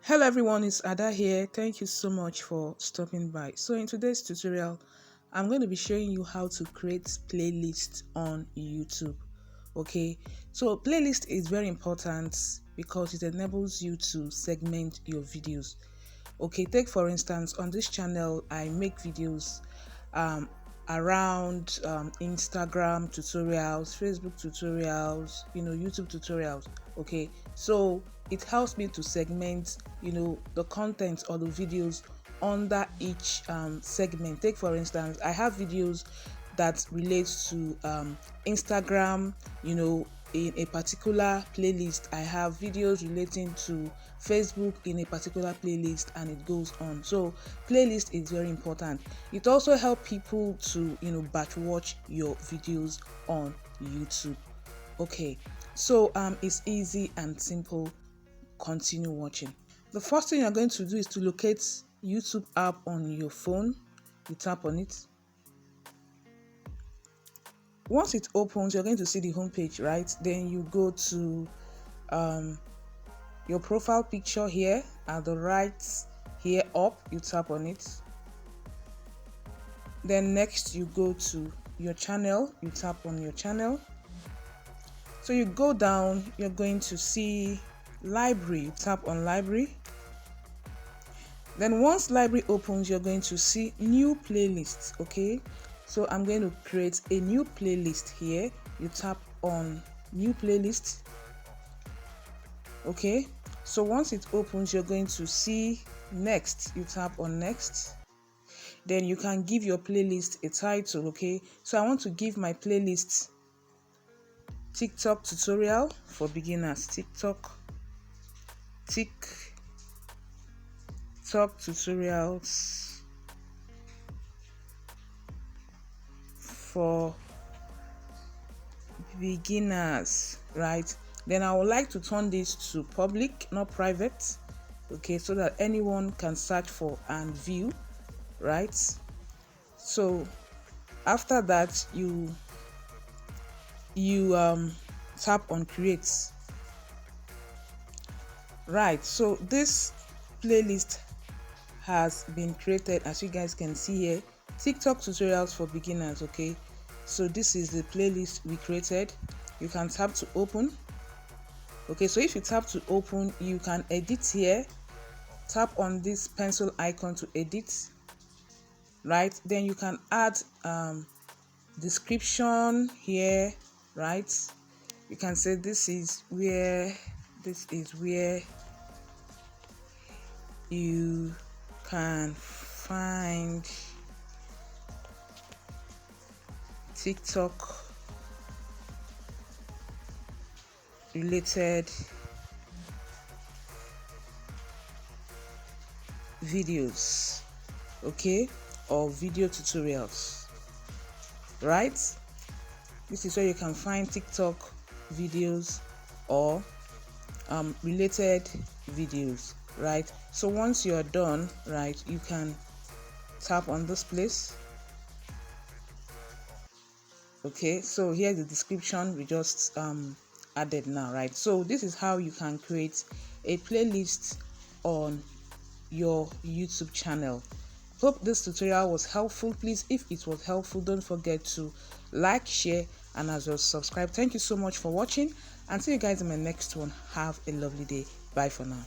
Hello everyone, it's Ada here. Thank you so much for stopping by. So in today's tutorial, I'm going to be showing you how to create playlists on YouTube. Okay, so playlist is very important because it enables you to segment your videos. Okay, take for instance, on this channel, I make videos around Instagram tutorials, Facebook tutorials, YouTube tutorials. Okay, so it helps me to segment, the content or the videos under each segment. Take for instance, I have videos that relates to Instagram, in a particular playlist. I have videos relating to Facebook in a particular playlist, and it goes on. So playlist is very important. It also helps people to batch watch your videos on YouTube. Okay, so it's easy and simple. Continue watching. The first thing you're going to do is to locate YouTube app on your phone. You tap on it. Once it opens, you're going to see the home page, right? Then you go to your profile picture here at the right here up. You tap on it. Then next you go to your channel. You tap on your channel. So you go down, you're going to see library. You tap on library. Then once library opens, you're going to see new playlists. Okay, so I'm going to create a new playlist here. You tap on new playlist. Okay, so once it opens, you're going to see next. You tap on next. Then you can give your playlist a title. Okay, so I want to give my playlist TikTok tutorial for beginners. TikTok tutorials for beginners, right? Then I would like to turn this to public, not private. Okay, so that anyone can search for and view, right? So after that, you tap on create. Right, so this playlist has been created, as you guys can see here. TikTok tutorials for beginners. Okay, so this is the playlist we created. You can tap to open. Okay, so if you tap to open, you can edit here. Tap on this pencil icon to edit, right? Then you can add description here, right? You can say this is where you can find TikTok related videos, okay, or video tutorials, right? This is where you can find TikTok videos or related videos, right? So once you're done, right, you can tap on this place. Okay, so here's the description we just added now, right? So this is how you can create a playlist on your YouTube channel. Hope this tutorial was helpful. Please, if it was helpful, don't forget to like, share, and as well subscribe. Thank you so much for watching, and see you guys in my next one. Have a lovely day. Bye for now.